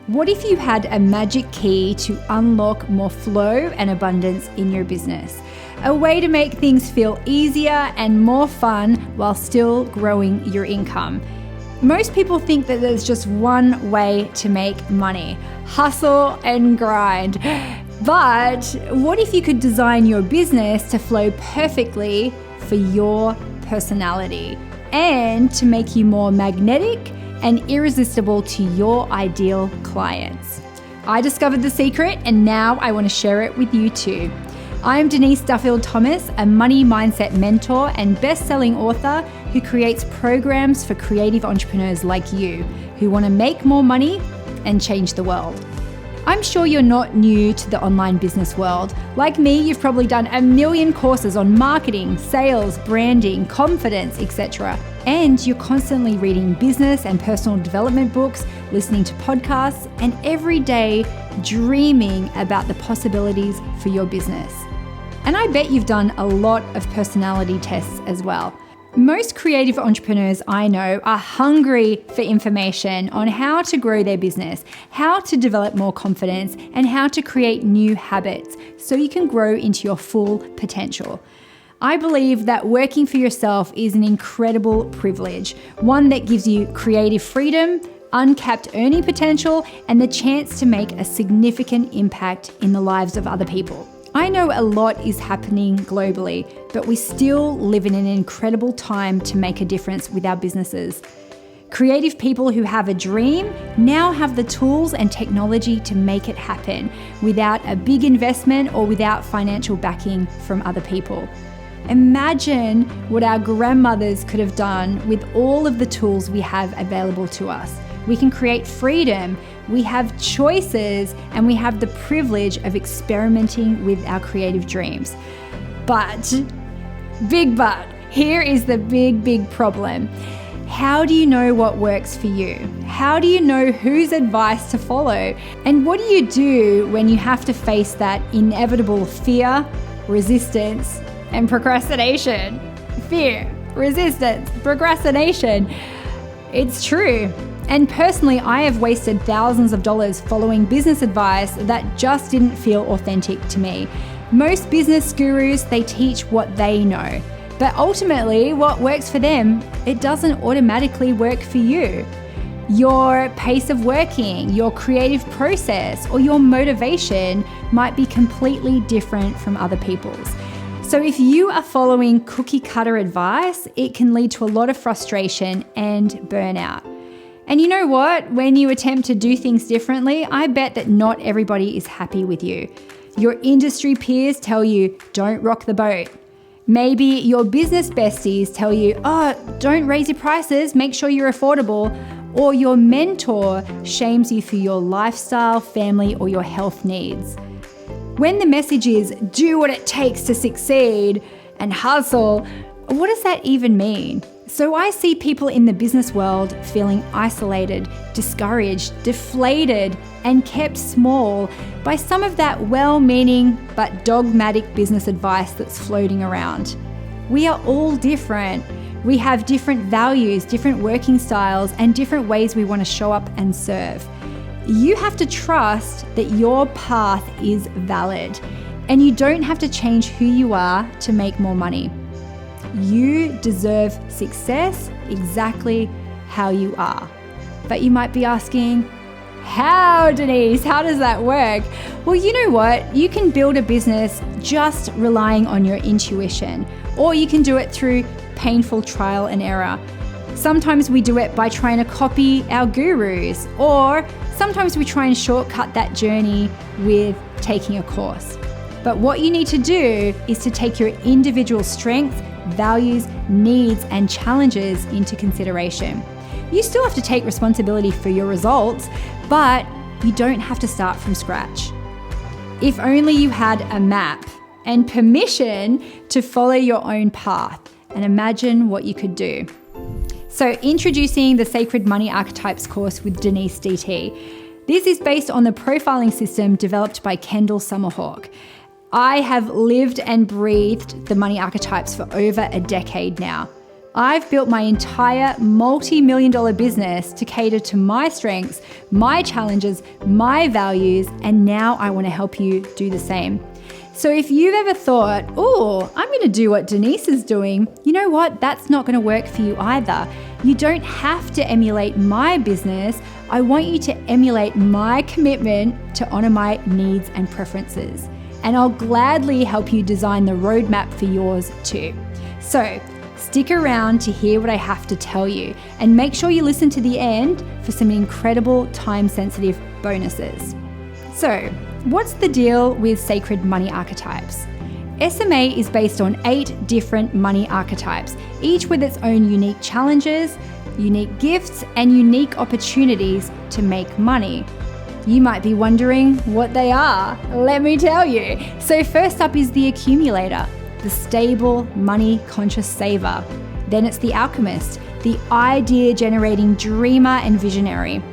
What if you had a magic key to unlock more flow and abundance in your business? A way to make things feel easier and more fun while still growing your income. Most people think that there's just one way to make money: hustle and grind. But what if you could design your business to flow perfectly for your personality and to make you more magnetic and irresistible to your ideal clients? I discovered the secret and now I want to share it with you too. I'm Denise Duffield-Thomas, a money mindset mentor and best-selling author who creates programs for creative entrepreneurs like you who want to make more money and change the world. I'm sure you're not new to the online business world. Like me, you've probably done a million courses on marketing, sales, branding, confidence, etc. And you're constantly reading business and personal development books, listening to podcasts, and every day dreaming about the possibilities for your business. And I bet you've done a lot of personality tests as well. Most creative entrepreneurs I know are hungry for information on how to grow their business, how to develop more confidence, and how to create new habits so you can grow into your full potential. I believe that working for yourself is an incredible privilege, one that gives you creative freedom, uncapped earning potential, and the chance to make a significant impact in the lives of other people. I know a lot is happening globally, but we still live in an incredible time to make a difference with our businesses. Creative people who have a dream now have the tools and technology to make it happen without a big investment or without financial backing from other people. Imagine what our grandmothers could have done with all of the tools we have available to us. We can create freedom, we have choices, and we have the privilege of experimenting with our creative dreams. But, here is the big problem. How do you know what works for you? How do you know whose advice to follow? And what do you do when you have to face that inevitable fear, resistance, and procrastination? Fear, resistance, procrastination. It's true. And personally, I have wasted thousands of dollars following business advice that just didn't feel authentic to me. Most business gurus, they teach what they know. But ultimately, what works for them, it doesn't automatically work for you. Your pace of working, your creative process, or your motivation might be completely different from other people's. So if you are following cookie cutter advice, it can lead to a lot of frustration and burnout. And you know what? When you attempt to do things differently, I bet that not everybody is happy with you. Your industry peers tell you, don't rock the boat. Maybe your business besties tell you, don't raise your prices, make sure you're affordable. Or your mentor shames you for your lifestyle, family, or your health needs. When the message is, do what it takes to succeed and hustle, what does that even mean? So I see people in the business world feeling isolated, discouraged, deflated, and kept small by some of that well-meaning but dogmatic business advice that's floating around. We are all different. We have different values, different working styles, and different ways we want to show up and serve. You have to trust that your path is valid, and you don't have to change who you are to make more money. You deserve success exactly how you are. But you might be asking, how, Denise? How does that work? Well, you know what? You can build a business just relying on your intuition, or you can do it through painful trial and error. Sometimes we do it by trying to copy our gurus, or sometimes we try and shortcut that journey with taking a course. But what you need to do is to take your individual strengths, values, needs, and challenges into consideration. You still have to take responsibility for your results, but you don't have to start from scratch. If only you had a map and permission to follow your own path, and imagine what you could do. So, introducing the Sacred Money Archetypes course with Denise DT. This is based on the profiling system developed by Kendall Summerhawk. I have lived and breathed the money archetypes for over a decade now. I've built my entire multi-million dollar business to cater to my strengths, my challenges, my values, and now I want to help you do the same. So if you've ever thought, oh, I'm going to do what Denise is doing, you know what? That's not going to work for you either. You don't have to emulate my business. I want you to emulate my commitment to honor my needs and preferences. And I'll gladly help you design the roadmap for yours too. So stick around to hear what I have to tell you, and make sure you listen to the end for some incredible time-sensitive bonuses. So, what's the deal with sacred money archetypes? SMA is based on 8 different money archetypes, each with its own unique challenges, unique gifts, and unique opportunities to make money. You might be wondering what they are. Let me tell you. So first up is the accumulator, the stable, money-conscious saver. Then it's the alchemist, the idea-generating dreamer and visionary.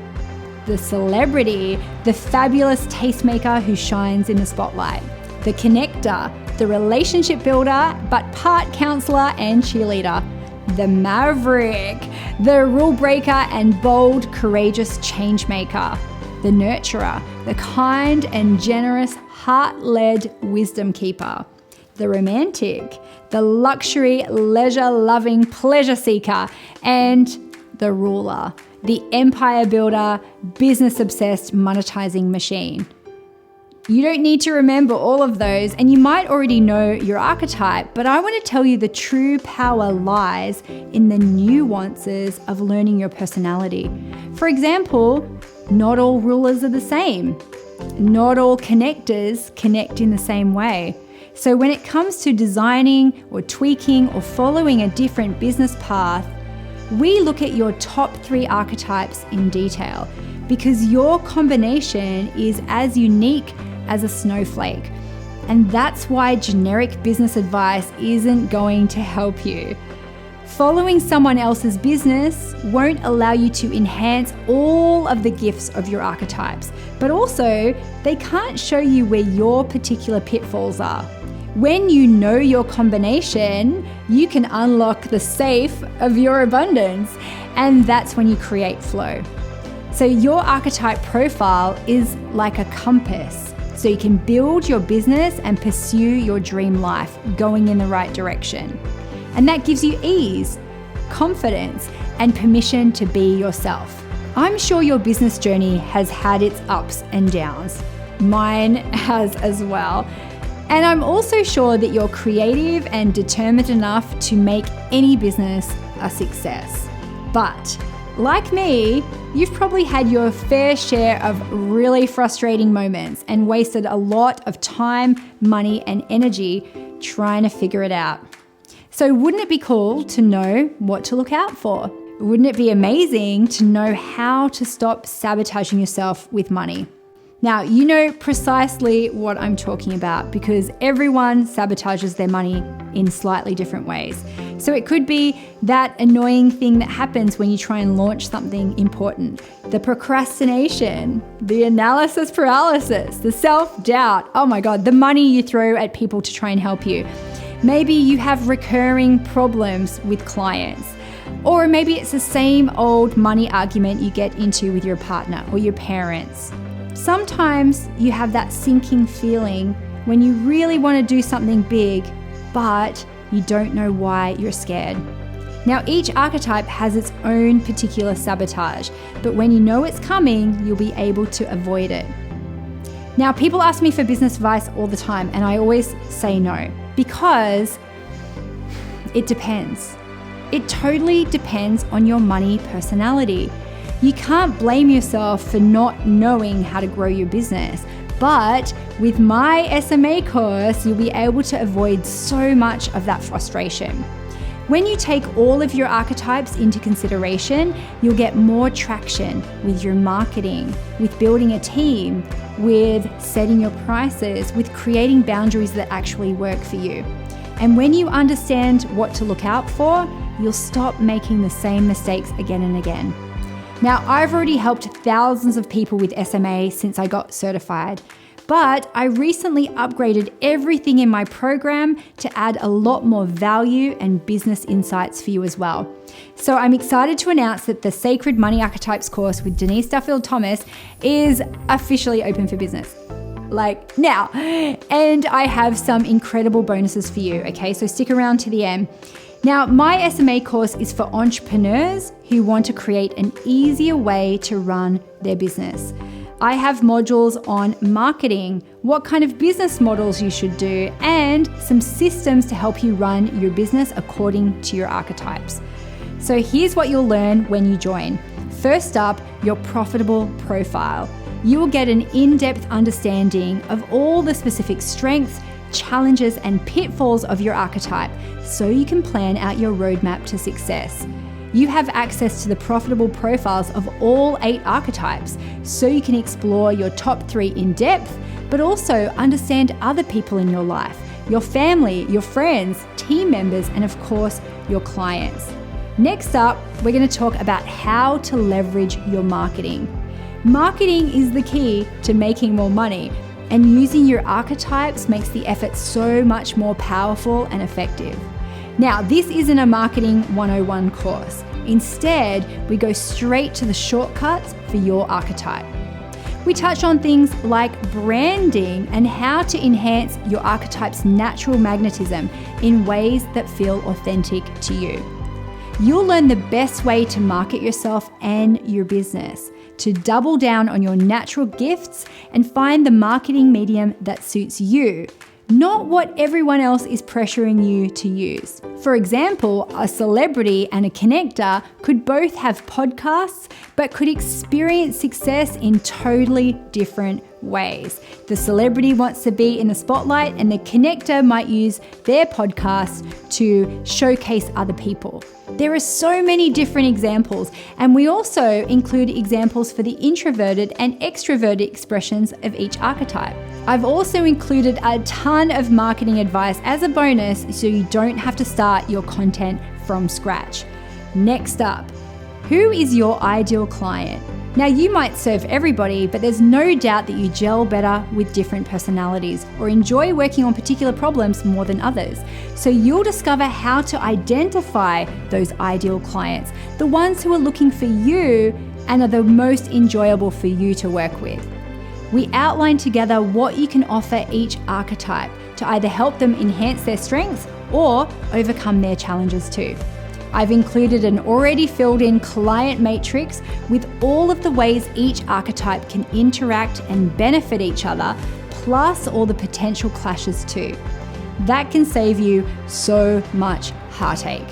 The celebrity, the fabulous tastemaker who shines in the spotlight. The connector, the relationship builder, but part counselor and cheerleader. The maverick, the rule breaker and bold, courageous change maker. The nurturer, the kind and generous, heart-led wisdom keeper. The romantic, the luxury, leisure-loving pleasure seeker, and the ruler, the empire builder, business-obsessed monetizing machine. You don't need to remember all of those, and you might already know your archetype, but I want to tell you the true power lies in the nuances of learning your personality. For example, not all rulers are the same. Not all connectors connect in the same way. So when it comes to designing or tweaking or following a different business path, we look at your top 3 archetypes in detail, because your combination is as unique as a snowflake. And that's why generic business advice isn't going to help you. Following someone else's business won't allow you to enhance all of the gifts of your archetypes, but also they can't show you where your particular pitfalls are. When you know your combination, you can unlock the safe of your abundance, and that's when you create flow. So your archetype profile is like a compass, so you can build your business and pursue your dream life going in the right direction. And that gives you ease, confidence, and permission to be yourself. I'm sure your business journey has had its ups and downs. Mine has as well. And I'm also sure that you're creative and determined enough to make any business a success. But like me, you've probably had your fair share of really frustrating moments and wasted a lot of time, money, and energy trying to figure it out. So wouldn't it be cool to know what to look out for? Wouldn't it be amazing to know how to stop sabotaging yourself with money? Now, you know precisely what I'm talking about, because everyone sabotages their money in slightly different ways. So it could be that annoying thing that happens when you try and launch something important, the procrastination, the analysis paralysis, the self-doubt, oh my God, the money you throw at people to try and help you. Maybe you have recurring problems with clients, or maybe it's the same old money argument you get into with your partner or your parents. Sometimes you have that sinking feeling when you really want to do something big, but you don't know why you're scared. Now, each archetype has its own particular sabotage, but when you know it's coming, you'll be able to avoid it. Now, people ask me for business advice all the time, and I always say no, because it depends. It totally depends on your money personality. You can't blame yourself for not knowing how to grow your business. But with my SMA course, you'll be able to avoid so much of that frustration. When you take all of your archetypes into consideration, you'll get more traction with your marketing, with building a team, with setting your prices, with creating boundaries that actually work for you. And when you understand what to look out for, you'll stop making the same mistakes again and again. Now, I've already helped thousands of people with SMA since I got certified, But I recently upgraded everything in my program to add a lot more value and business insights for you as well. So I'm excited to announce that the Sacred Money Archetypes course with Denise Duffield-Thomas is officially open for business. Like now. And I have some incredible bonuses for you, okay? So stick around to the end. Now, my SMA course is for entrepreneurs who want to create an easier way to run their business. I have modules on marketing, what kind of business models you should do, and some systems to help you run your business according to your archetypes. So here's what you'll learn when you join. First up, your profitable profile. You will get an in-depth understanding of all the specific strengths, challenges, and pitfalls of your archetype so you can plan out your roadmap to success. You have access to the profitable profiles of all 8 archetypes, so you can explore your top 3 in depth, but also understand other people in your life, your family, your friends, team members, and of course, your clients. Next up, we're going to talk about how to leverage your marketing. Marketing is the key to making more money, and using your archetypes makes the effort so much more powerful and effective. Now, this isn't a Marketing 101 course. Instead, we go straight to the shortcuts for your archetype. We touch on things like branding and how to enhance your archetype's natural magnetism in ways that feel authentic to you. You'll learn the best way to market yourself and your business, to double down on your natural gifts and find the marketing medium that suits you, not what everyone else is pressuring you to use. For example, a celebrity and a connector could both have podcasts, but could experience success in totally different ways. The celebrity wants to be in the spotlight, and the connector might use their podcast to showcase other people. There are so many different examples, and we also include examples for the introverted and extroverted expressions of each archetype. I've also included a ton of marketing advice as a bonus so you don't have to start your content from scratch. Next up, who is your ideal client? Now, you might serve everybody, but there's no doubt that you gel better with different personalities or enjoy working on particular problems more than others. So you'll discover how to identify those ideal clients, the ones who are looking for you and are the most enjoyable for you to work with. We outline together what you can offer each archetype to either help them enhance their strengths or overcome their challenges too. I've included an already filled in client matrix with all of the ways each archetype can interact and benefit each other, plus all the potential clashes too. That can save you so much heartache.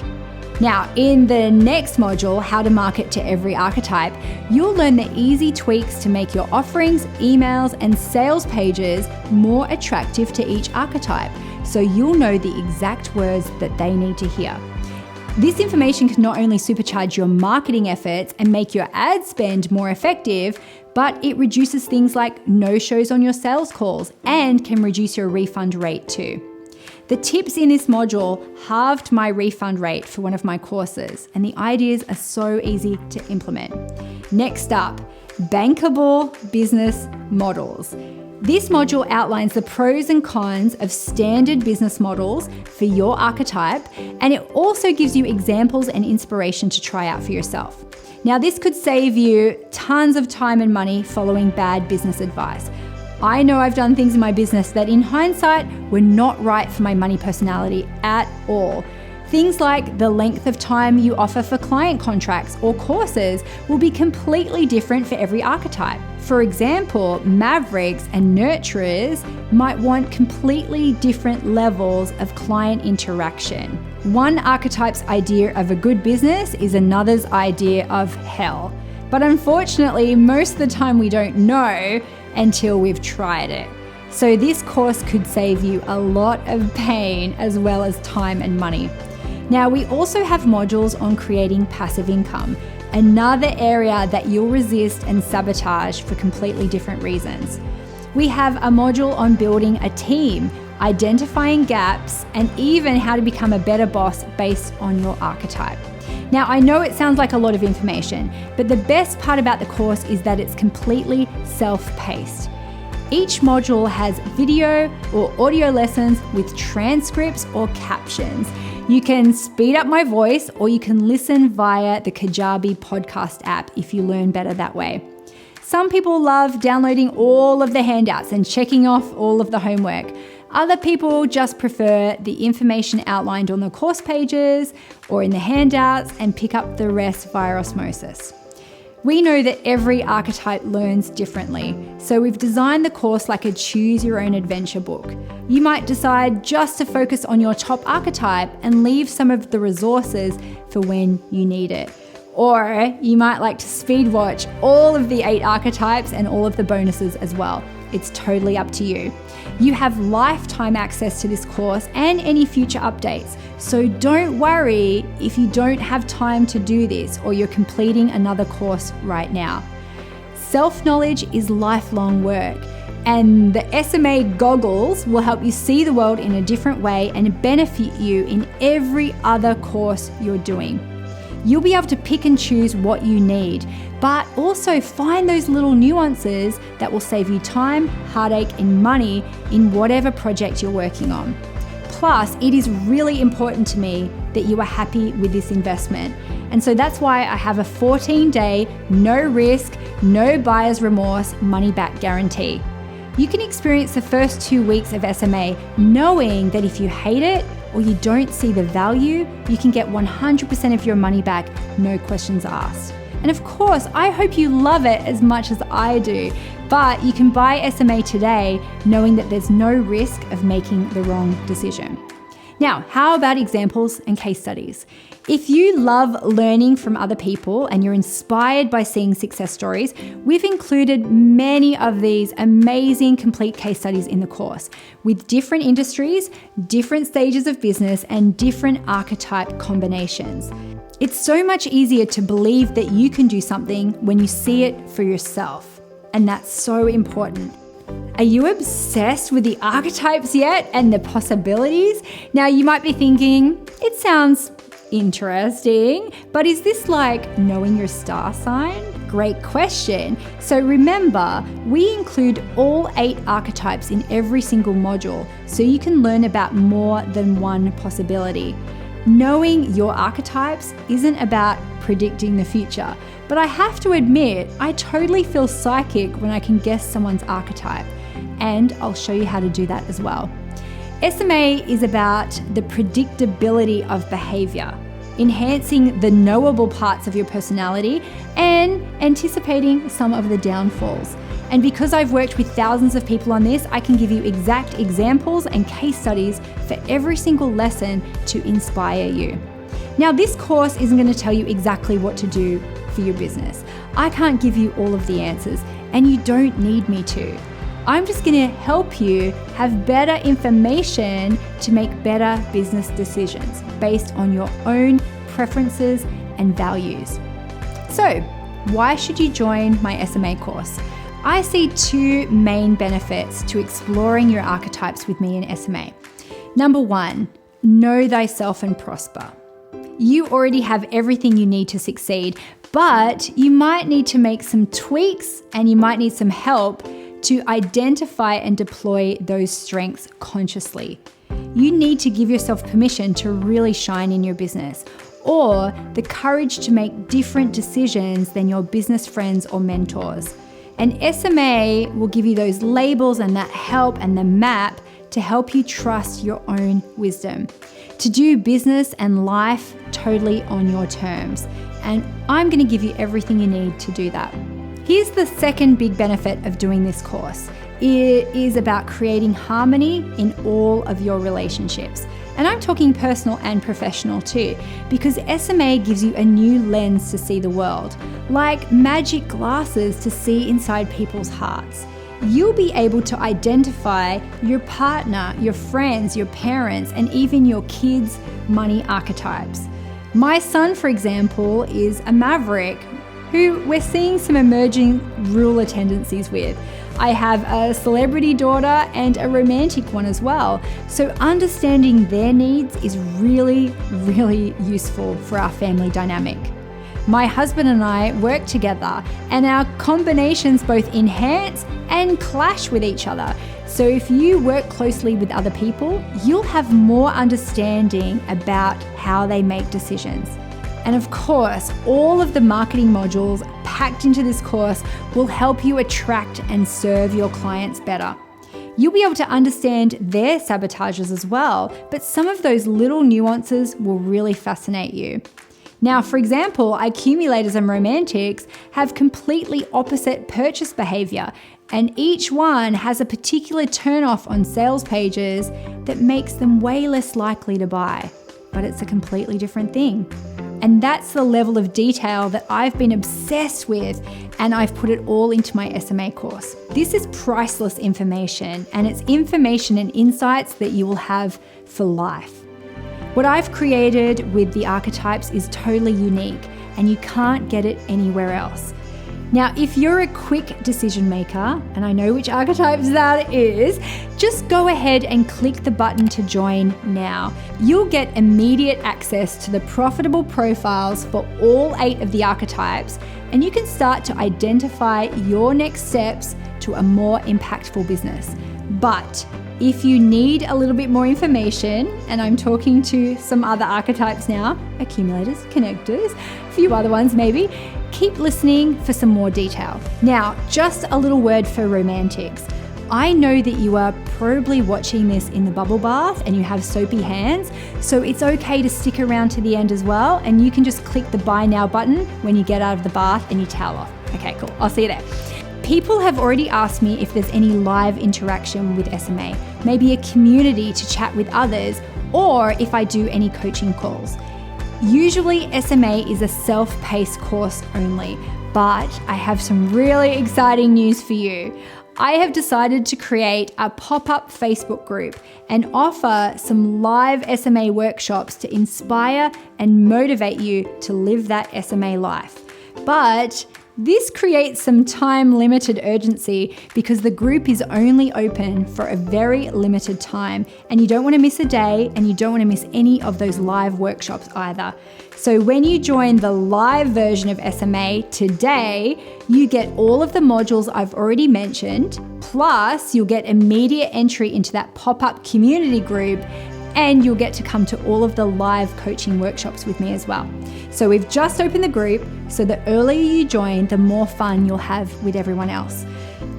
Now, in the next module, How to Market to Every Archetype, you'll learn the easy tweaks to make your offerings, emails, and sales pages more attractive to each archetype, so you'll know the exact words that they need to hear. This information can not only supercharge your marketing efforts and make your ad spend more effective, but it reduces things like no-shows on your sales calls and can reduce your refund rate too. The tips in this module halved my refund rate for one of my courses, and the ideas are so easy to implement. Next up, bankable business models. This module outlines the pros and cons of standard business models for your archetype, and it also gives you examples and inspiration to try out for yourself. Now, this could save you tons of time and money following bad business advice. I know I've done things in my business that in hindsight were not right for my money personality at all. Things like the length of time you offer for client contracts or courses will be completely different for every archetype. For example, mavericks and nurturers might want completely different levels of client interaction. One archetype's idea of a good business is another's idea of hell. But unfortunately, most of the time we don't know until we've tried it. So this course could save you a lot of pain as well as time and money. Now, we also have modules on creating passive income, another area that you'll resist and sabotage for completely different reasons. We have a module on building a team, identifying gaps, and even how to become a better boss based on your archetype. Now, I know it sounds like a lot of information, but the best part about the course is that it's completely self-paced. Each module has video or audio lessons with transcripts or captions. You can speed up my voice or you can listen via the Kajabi podcast app if you learn better that way. Some people love downloading all of the handouts and checking off all of the homework. Other people just prefer the information outlined on the course pages or in the handouts and pick up the rest via osmosis. We know that every archetype learns differently, so we've designed the course like a choose your own adventure book. You might decide just to focus on your top archetype and leave some of the resources for when you need it. Or you might like to speed watch all of the 8 archetypes and all of the bonuses as well. It's totally up to you. You have lifetime access to this course and any future updates, so don't worry if you don't have time to do this or you're completing another course right now. Self-knowledge is lifelong work, and the SMA goggles will help you see the world in a different way and benefit you in every other course you're doing. You'll be able to pick and choose what you need, but also find those little nuances that will save you time, heartache, and money in whatever project you're working on. Plus, it is really important to me that you are happy with this investment. And so that's why I have a 14-day, no risk, no buyer's remorse, money back guarantee. You can experience the first 2 weeks of SMA knowing that if you hate it, or you don't see the value, you can get 100% of your money back, no questions asked. And of course, I hope you love it as much as I do, but you can buy SMA today knowing that there's no risk of making the wrong decision. Now, how about examples and case studies? If you love learning from other people and you're inspired by seeing success stories, we've included many of these amazing complete case studies in the course with different industries, different stages of business, and different archetype combinations. It's so much easier to believe that you can do something when you see it for yourself, and that's so important. Are you obsessed with the archetypes yet and the possibilities? Now you might be thinking, it sounds interesting, but is this like knowing your star sign? Great question. So remember, we include all 8 archetypes in every single module, so you can learn about more than one possibility. Knowing your archetypes isn't about predicting the future, but I have to admit, I totally feel psychic when I can guess someone's archetype, and I'll show you how to do that as well. SMA is about the predictability of behavior, enhancing the knowable parts of your personality and anticipating some of the downfalls. And because I've worked with thousands of people on this, I can give you exact examples and case studies for every single lesson to inspire you. Now, this course isn't going to tell you exactly what to do for your business. I can't give you all of the answers, and you don't need me to. I'm just going to help you have better information to make better business decisions based on your own preferences and values. So, why should you join my SMA course? I see 2 main benefits to exploring your archetypes with me in SMA. Number 1, know thyself and prosper. You already have everything you need to succeed, but you might need to make some tweaks and you might need some help to identify and deploy those strengths consciously. You need to give yourself permission to really shine in your business, or the courage to make different decisions than your business friends or mentors. And SMA will give you those labels and that help and the map to help you trust your own wisdom, to do business and life totally on your terms. And I'm going to give you everything you need to do that. Here's the second big benefit of doing this course. It is about creating harmony in all of your relationships. And I'm talking personal and professional too, because SMA gives you a new lens to see the world, like magic glasses to see inside people's hearts. You'll be able to identify your partner, your friends, your parents, and even your kids' money archetypes. My son, for example, is a maverick who we're seeing some emerging ruler tendencies with. I have a celebrity daughter and a romantic one as well. So understanding their needs is really, really useful for our family dynamic. My husband and I work together, and our combinations both enhance and clash with each other. So if you work closely with other people, you'll have more understanding about how they make decisions. And of course, all of the marketing modules packed into this course will help you attract and serve your clients better. You'll be able to understand their sabotages as well, but some of those little nuances will really fascinate you. Now, for example, accumulators and romantics have completely opposite purchase behavior, and each one has a particular turnoff on sales pages that makes them way less likely to buy. But it's a completely different thing. And that's the level of detail that I've been obsessed with, and I've put it all into my SMA course. This is priceless information, and it's information and insights that you will have for life. What I've created with the archetypes is totally unique, and you can't get it anywhere else. Now, if you're a quick decision maker, and I know which archetypes that is, just go ahead and click the button to join now. You'll get immediate access to the profitable profiles for all 8 of the archetypes, and you can start to identify your next steps to a more impactful business. But if you need a little bit more information, and I'm talking to some other archetypes now, accumulators, connectors, a few other ones maybe, keep listening for some more detail. Now, just a little word for romantics. I know that you are probably watching this in the bubble bath and you have soapy hands, so it's okay to stick around to the end as well, and you can just click the buy now button when you get out of the bath and you towel off. Okay, cool. I'll see you there. People have already asked me if there's any live interaction with SMA, maybe a community to chat with others, or if I do any coaching calls. Usually SMA is a self-paced course only, but I have some really exciting news for you. I have decided to create a pop-up Facebook group and offer some live SMA workshops to inspire and motivate you to live that SMA life. But this creates some time-limited urgency because the group is only open for a very limited time, and you don't want to miss a day, and you don't want to miss any of those live workshops either. So when you join the live version of SMA today, you get all of the modules I've already mentioned, plus you'll get immediate entry into that pop-up community group, and you'll get to come to all of the live coaching workshops with me as well. So we've just opened the group, so the earlier you join, the more fun you'll have with everyone else.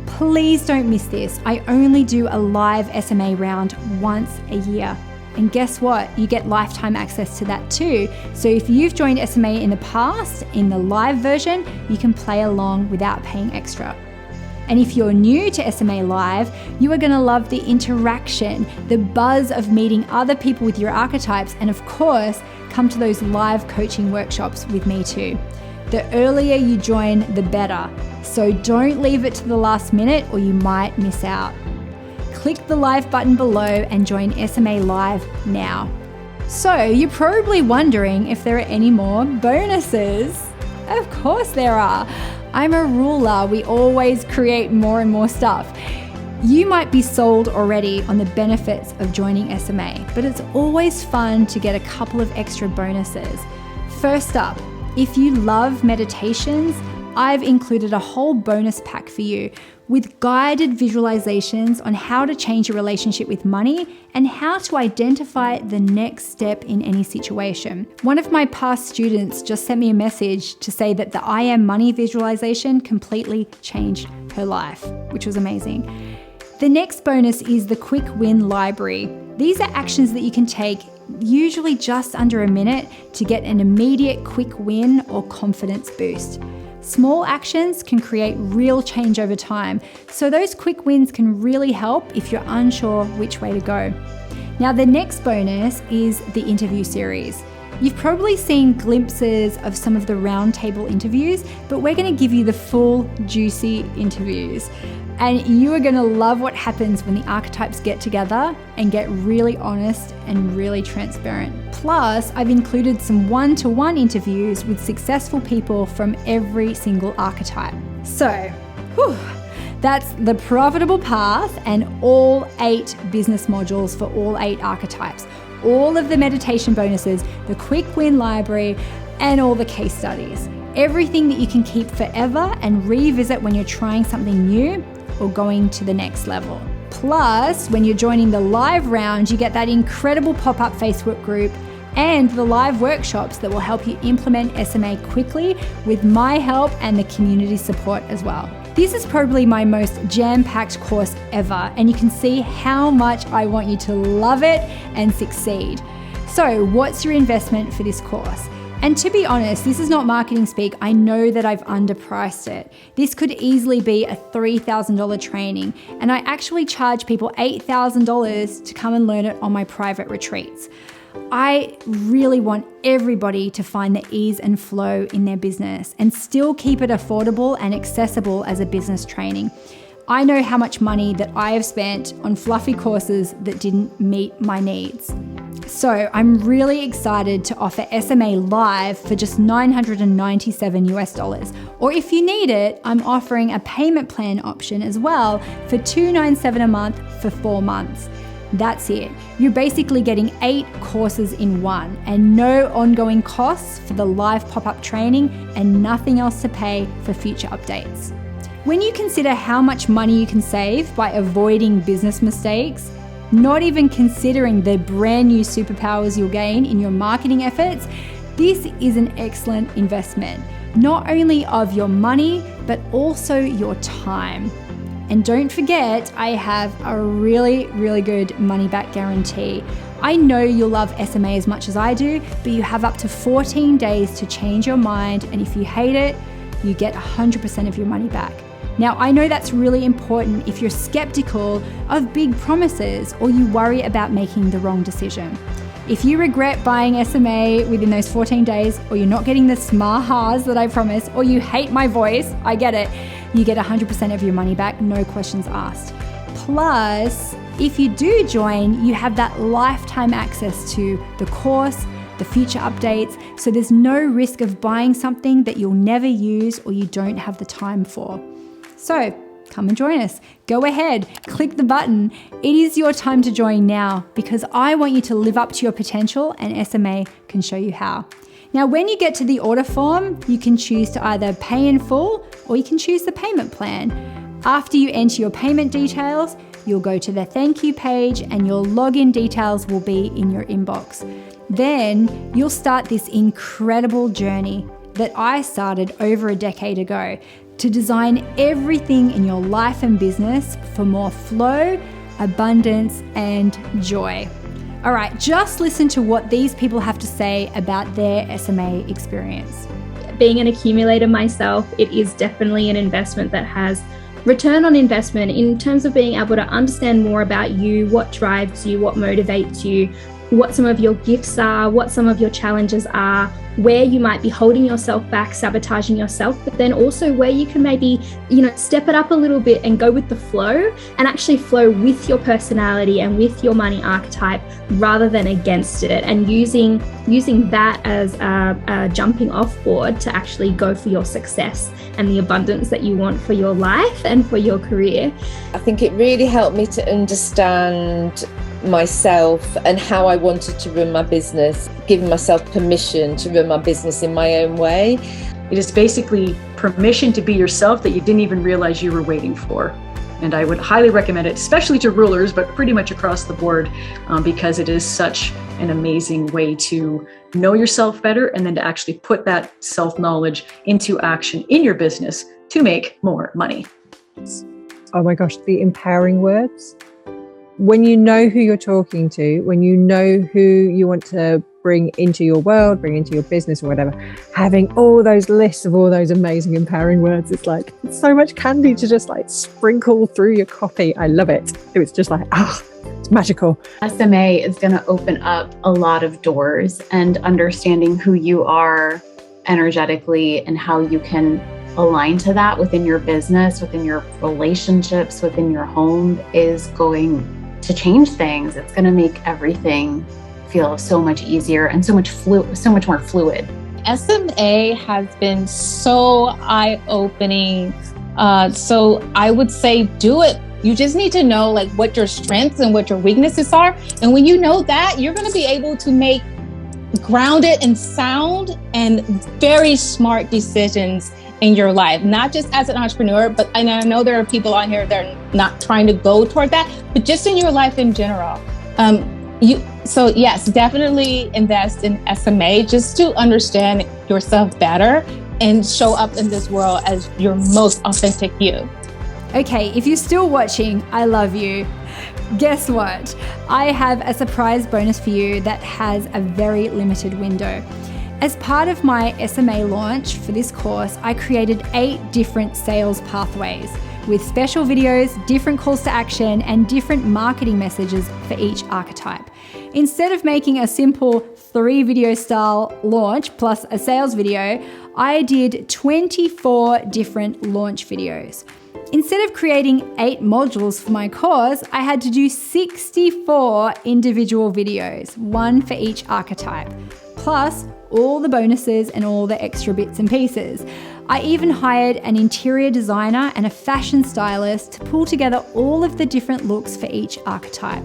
Please don't miss this. I only do a live SMA round once a year. And guess what? You get lifetime access to that too. So if you've joined SMA in the past, in the live version, you can play along without paying extra. And if you're new to SMA Live, you are going to love the interaction, the buzz of meeting other people with your archetypes, and of course, come to those live coaching workshops with me too. The earlier you join, the better. So don't leave it to the last minute or you might miss out. Click the live button below and join SMA Live now. So you're probably wondering if there are any more bonuses. Of course there are. I'm a ruler. We always create more and more stuff. You might be sold already on the benefits of joining SMA, but it's always fun to get a couple of extra bonuses. First up, if you love meditations, I've included a whole bonus pack for you with guided visualizations on how to change your relationship with money and how to identify the next step in any situation. One of my past students just sent me a message to say that the I Am Money visualization completely changed her life, which was amazing. The next bonus is the Quick Win Library. These are actions that you can take usually just under a minute to get an immediate quick win or confidence boost. Small actions can create real change over time, so those quick wins can really help if you're unsure which way to go. Now, the next bonus is the interview series. You've probably seen glimpses of some of the roundtable interviews, but we're going to give you the full, juicy interviews. And you are going to love what happens when the archetypes get together and get really honest and really transparent. Plus, I've included some one-to-one interviews with successful people from every single archetype. So, that's the profitable path and all 8 business modules for all 8 archetypes. All of the meditation bonuses, the quick win library, and all the case studies. Everything that you can keep forever and revisit when you're trying something new or going to the next level. Plus, when you're joining the live round, you get that incredible pop-up Facebook group and the live workshops that will help you implement SMA quickly with my help and the community support as well. This is probably my most jam-packed course ever, and you can see how much I want you to love it and succeed. So, what's your investment for this course? And to be honest, this is not marketing speak. I know that I've underpriced it. This could easily be a $3,000 training, and I actually charge people $8,000 to come and learn it on my private retreats. I really want everybody to find the ease and flow in their business and still keep it affordable and accessible as a business training. I know how much money that I have spent on fluffy courses that didn't meet my needs. So I'm really excited to offer SMA Live for just $997 US. Or if you need it, I'm offering a payment plan option as well for $297 a month for 4 months. That's it. You're basically getting 8 courses in one and no ongoing costs for the live pop-up training and nothing else to pay for future updates. When you consider how much money you can save by avoiding business mistakes, not even considering the brand new superpowers you'll gain in your marketing efforts, this is an excellent investment, not only of your money, but also your time. And don't forget, I have a really, really good money back guarantee. I know you'll love SMA as much as I do, but you have up to 14 days to change your mind. And if you hate it, you get 100% of your money back. Now, I know that's really important if you're skeptical of big promises or you worry about making the wrong decision. If you regret buying SMA within those 14 days, or you're not getting the smahas that I promised, or you hate my voice, I get it, you get 100% of your money back, no questions asked. Plus, if you do join, you have that lifetime access to the course, the future updates, so there's no risk of buying something that you'll never use or you don't have the time for. So, come and join us. Go ahead, click the button. It is your time to join now because I want you to live up to your potential and SMA can show you how. Now, when you get to the order form, you can choose to either pay in full or you can choose the payment plan. After you enter your payment details, you'll go to the thank you page and your login details will be in your inbox. Then you'll start this incredible journey that I started over a decade ago to design everything in your life and business for more flow, abundance, and joy. All right, just listen to what these people have to say about their SMA experience. Being an accumulator myself, it is definitely an investment that has return on investment in terms of being able to understand more about you, what drives you, what motivates you, what some of your gifts are, what some of your challenges are, where you might be holding yourself back, sabotaging yourself, but then also where you can maybe, step it up a little bit and go with the flow and actually flow with your personality and with your money archetype rather than against it, and using that as a jumping off board to actually go for your success and the abundance that you want for your life and for your career. I think it really helped me to understand myself and how I wanted to run my business, giving myself permission to run my business in my own way. It is basically permission to be yourself that you didn't even realize you were waiting for. And I would highly recommend it, especially to rulers, but pretty much across the board, because it is such an amazing way to know yourself better and then to actually put that self-knowledge into action in your business to make more money. Oh my gosh, the empowering words. When you know who you're talking to, when you know who you want to bring into your world, bring into your business or whatever, having all those lists of all those amazing empowering words, it's so much candy to just sprinkle through your copy. I love it. It's just it's magical. SMA is going to open up a lot of doors, and understanding who you are energetically and how you can align to that within your business, within your relationships, within your home is going to change things. It's going to make everything feel so much easier and so much more fluid. SMA has been so eye-opening. So I would say do it. You just need to know what your strengths and what your weaknesses are. And when you know that, you're going to be able to make grounded and sound and very smart decisions in your life, not just as an entrepreneur, but and I know there are people on here that are not trying to go toward that, but just in your life in general. So yes, definitely invest in SMA just to understand yourself better and show up in this world as your most authentic you. Okay, if you're still watching, I love you. Guess what? I have a surprise bonus for you that has a very limited window. As part of my SMA launch for this course, I created 8 different sales pathways with special videos, different calls to action, and different marketing messages for each archetype. Instead of making a simple 3-video style launch plus a sales video, I did 24 different launch videos. Instead of creating 8 modules for my course, I had to do 64 individual videos, 1 for each archetype, plus all the bonuses and all the extra bits and pieces. I even hired an interior designer and a fashion stylist to pull together all of the different looks for each archetype.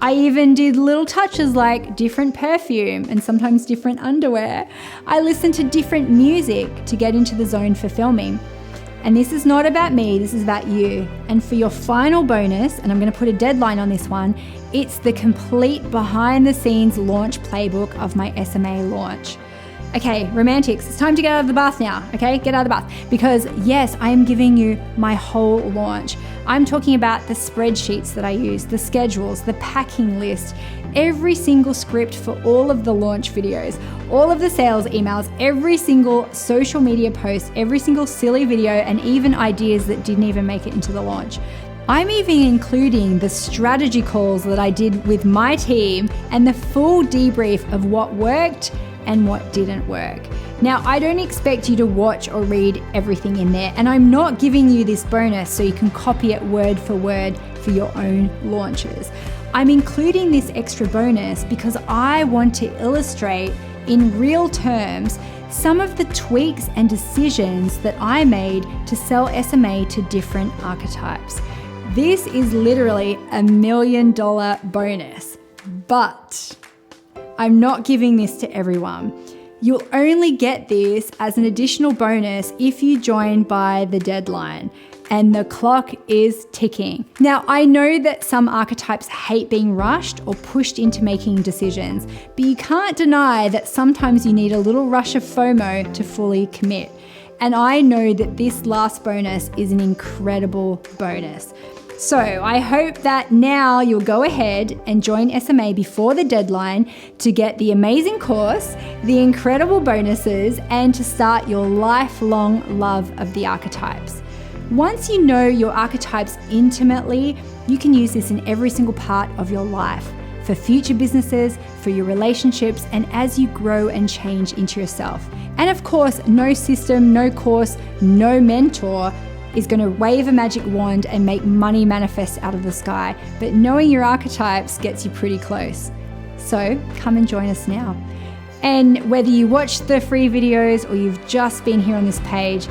I even did little touches like different perfume and sometimes different underwear. I listened to different music to get into the zone for filming. And this is not about me, this is about you. And for your final bonus, and I'm going to put a deadline on this one, it's the complete behind the scenes launch playbook of my SMA launch. Okay, romantics, it's time to get out of the bath now, okay? Get out of the bath. Because yes, I am giving you my whole launch. I'm talking about the spreadsheets that I use, the schedules, the packing list, every single script for all of the launch videos, all of the sales emails, every single social media post, every single silly video, and even ideas that didn't even make it into the launch. I'm even including the strategy calls that I did with my team and the full debrief of what worked and what didn't work. Now, I don't expect you to watch or read everything in there, and I'm not giving you this bonus so you can copy it word for word for your own launches. I'm including this extra bonus because I want to illustrate in real terms some of the tweaks and decisions that I made to sell SMA to different archetypes. This is literally $1 million bonus, but I'm not giving this to everyone. You'll only get this as an additional bonus if you join by the deadline, and the clock is ticking. Now, I know that some archetypes hate being rushed or pushed into making decisions, but you can't deny that sometimes you need a little rush of FOMO to fully commit. And I know that this last bonus is an incredible bonus. So I hope that now you'll go ahead and join SMA before the deadline to get the amazing course, the incredible bonuses, and to start your lifelong love of the archetypes. Once you know your archetypes intimately, you can use this in every single part of your life, for future businesses, for your relationships, and as you grow and change into yourself. And of course, no system, no course, no mentor is going to wave a magic wand and make money manifest out of the sky, but knowing your archetypes gets you pretty close. So come and join us now. And whether you watch the free videos or you've just been here on this page,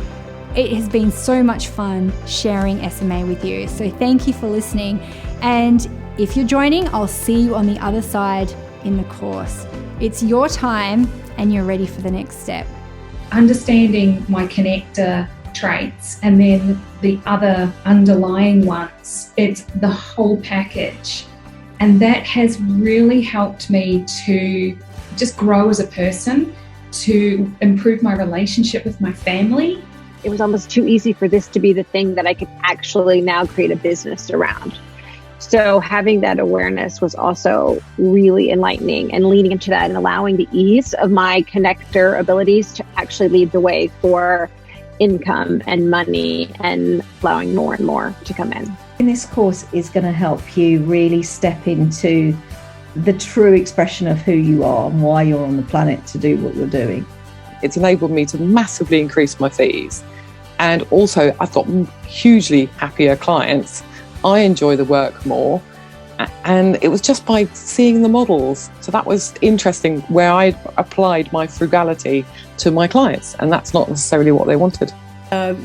it has been so much fun sharing SMA with you. So thank you for listening. And if you're joining, I'll see you on the other side in the course. It's your time and you're ready for the next step. Understanding my connector traits and then the other underlying ones, it's the whole package. And that has really helped me to just grow as a person, to improve my relationship with my family. It was almost too easy for this to be the thing that I could actually now create a business around. So having that awareness was also really enlightening, and leaning into that and allowing the ease of my connector abilities to actually lead the way for income and money, and allowing more and more to come in. And this course is going to help you really step into the true expression of who you are and why you're on the planet to do what you're doing. It's enabled me to massively increase my fees. And also, I've got hugely happier clients. I enjoy the work more. And it was just by seeing the models. So that was interesting, where I applied my frugality to my clients. And that's not necessarily what they wanted.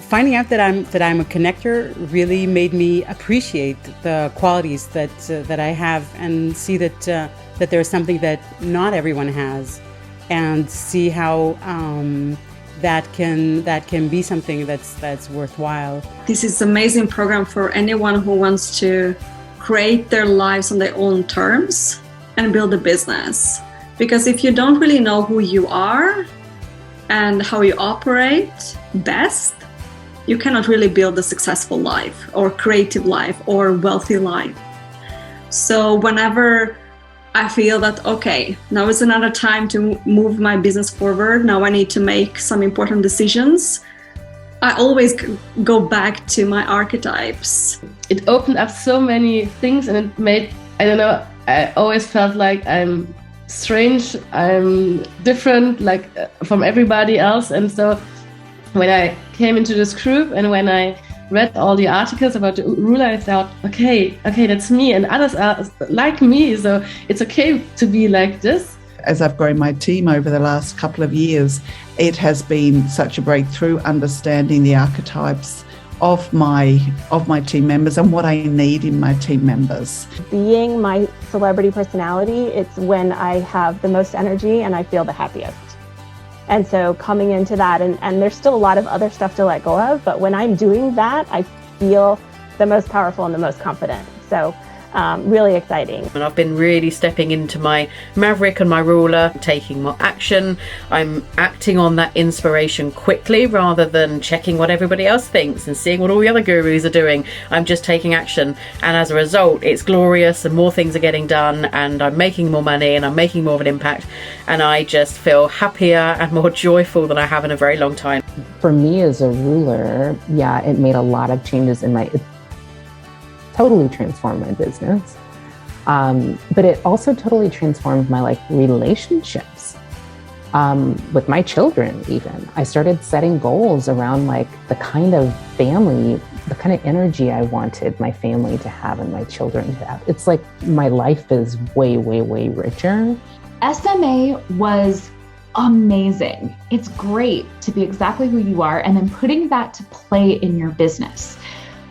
Finding out that I'm a connector really made me appreciate the qualities that I have, and see that there's something that not everyone has. and see how that can be something that's worthwhile. This is an amazing program for anyone who wants to create their lives on their own terms and build a business. Because if you don't really know who you are and how you operate best, you cannot really build a successful life or creative life or wealthy life. So whenever I feel that, okay, now is another time to move my business forward, now I need to make some important decisions, I always go back to my archetypes. It opened up so many things, and it made, I always felt like I'm strange, I'm different, like from everybody else. And so when I came into this group and when I read all the articles about the ruler, I thought, okay, that's me, and others are like me, so it's okay to be like this. As I've grown my team over the last couple of years, it has been such a breakthrough understanding the archetypes of my team members and what I need in my team members. Being my celebrity personality, it's when I have the most energy and I feel the happiest. And so coming into that, and there's still a lot of other stuff to let go of, but when I'm doing that, I feel the most powerful and the most confident. So really exciting. And I've been really stepping into my maverick and my ruler, taking more action. I'm acting on that inspiration quickly rather than checking what everybody else thinks and seeing what all the other gurus are doing. I'm just taking action, and as a result it's glorious and more things are getting done and I'm making more money and I'm making more of an impact, and I just feel happier and more joyful than I have in a very long time. For me as a ruler, it made a lot of changes in my totally transformed my business. But it also totally transformed my relationships with my children even. I started setting goals around the kind of family, the kind of energy I wanted my family to have and my children to have. It's like my life is way, way, way richer. SMA was amazing. It's great to be exactly who you are and then putting that to play in your business.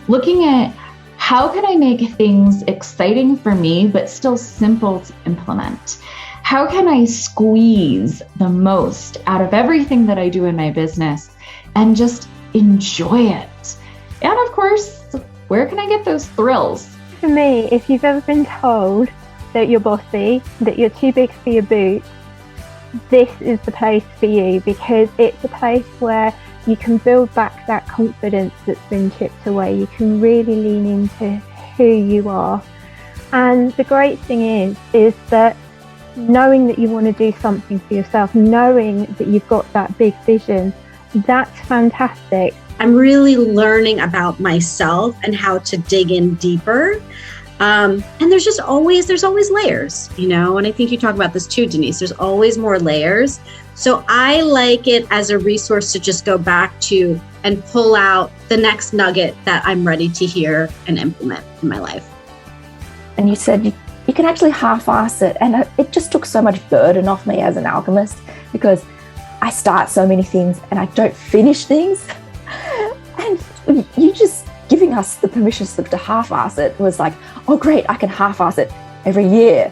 Looking at how can I make things exciting for me, but still simple to implement? How can I squeeze the most out of everything that I do in my business and just enjoy it? And of course, where can I get those thrills? For me, if you've ever been told that you're bossy, that you're too big for your boots, this is the place for you, because it's a place where you can build back that confidence that's been chipped away. You can really lean into who you are. And the great thing is that knowing that you want to do something for yourself, knowing that you've got that big vision, that's fantastic. I'm really learning about myself and how to dig in deeper. And there's always layers, and I think you talk about this too, Denise. There's always more layers. So I like it as a resource to just go back to and pull out the next nugget that I'm ready to hear and implement in my life. And you said you can actually half-ass it. And it just took so much burden off me as an alchemist, because I start so many things and I don't finish things. And you just giving us the permission slip to half-ass it was like, oh great, I can half-ass it every year.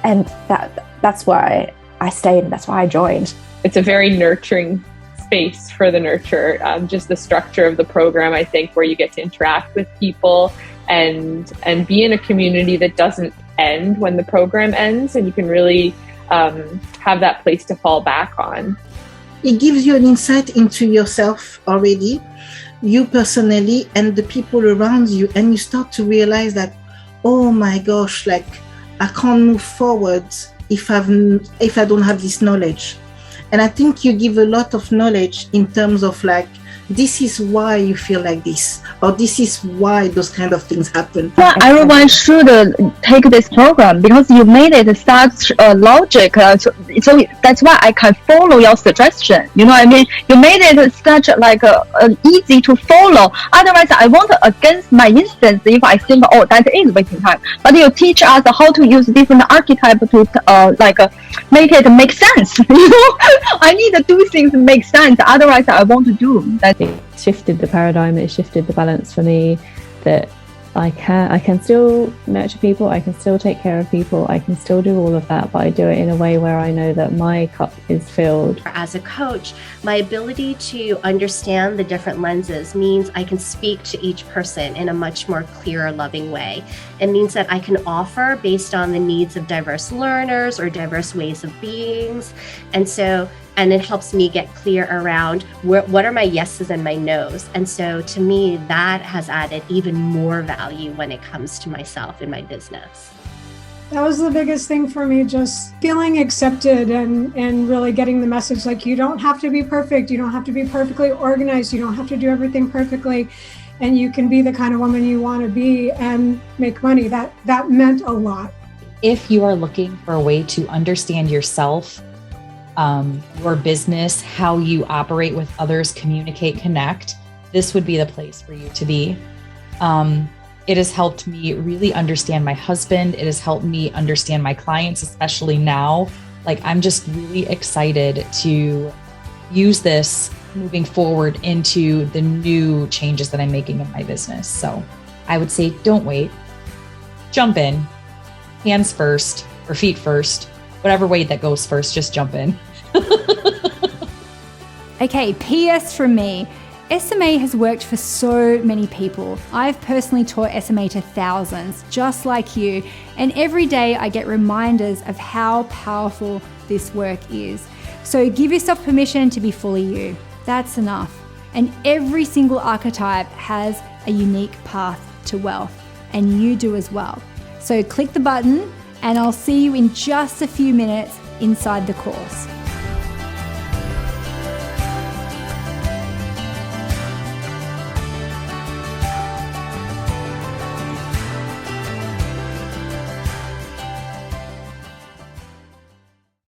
And that's why I stayed, and that's why I joined. It's a very nurturing space for the nurturer. Just the structure of the program, I think, where you get to interact with people and be in a community that doesn't end when the program ends, and you can really have that place to fall back on. It gives you an insight into yourself already, you personally and the people around you, and you start to realize that, oh my gosh, I can't move forward if I don't have this knowledge. And I think you give a lot of knowledge in terms of this is why you feel like this, or this is why those kind of things happen. Well, everyone should take this program, because you made it such a logic. So that's why I can follow your suggestion. You know what I mean? You made it such easy to follow. Otherwise, I want against my instance if I think, oh, that is wasting time. But you teach us how to use different archetypes to make it make sense. I need to do things make sense. Otherwise, I won't do that. It shifted the paradigm, it shifted the balance for me, that I can still nurture people, I can still take care of people, I can still do all of that, but I do it in a way where I know that my cup is filled. As a coach, my ability to understand the different lenses means I can speak to each person in a much more clear, loving way. It means that I can offer based on the needs of diverse learners or diverse ways of beings. And it helps me get clear around what are my yeses and my nos. And so to me, that has added even more value when it comes to myself and my business. That was the biggest thing for me, just feeling accepted and really getting the message, like, you don't have to be perfect. You don't have to be perfectly organized. You don't have to do everything perfectly. And you can be the kind of woman you want to be and make money. That meant a lot. If you are looking for a way to understand yourself, your business, how you operate with others, communicate, connect, this would be the place for you to be. It has helped me really understand my husband. It has helped me understand my clients, especially now. Like, I'm just really excited to use this moving forward into the new changes that I'm making in my business. So I would say, don't wait. Jump in, hands first or feet first, whatever way that goes first, just jump in. Okay, PS from me. SMA has worked for so many people. I've personally taught SMA to thousands, just like you, and every day I get reminders of how powerful this work is. So give yourself permission to be fully you. That's enough. And every single archetype has a unique path to wealth, and you do as well. So click the button, and I'll see you in just a few minutes inside the course.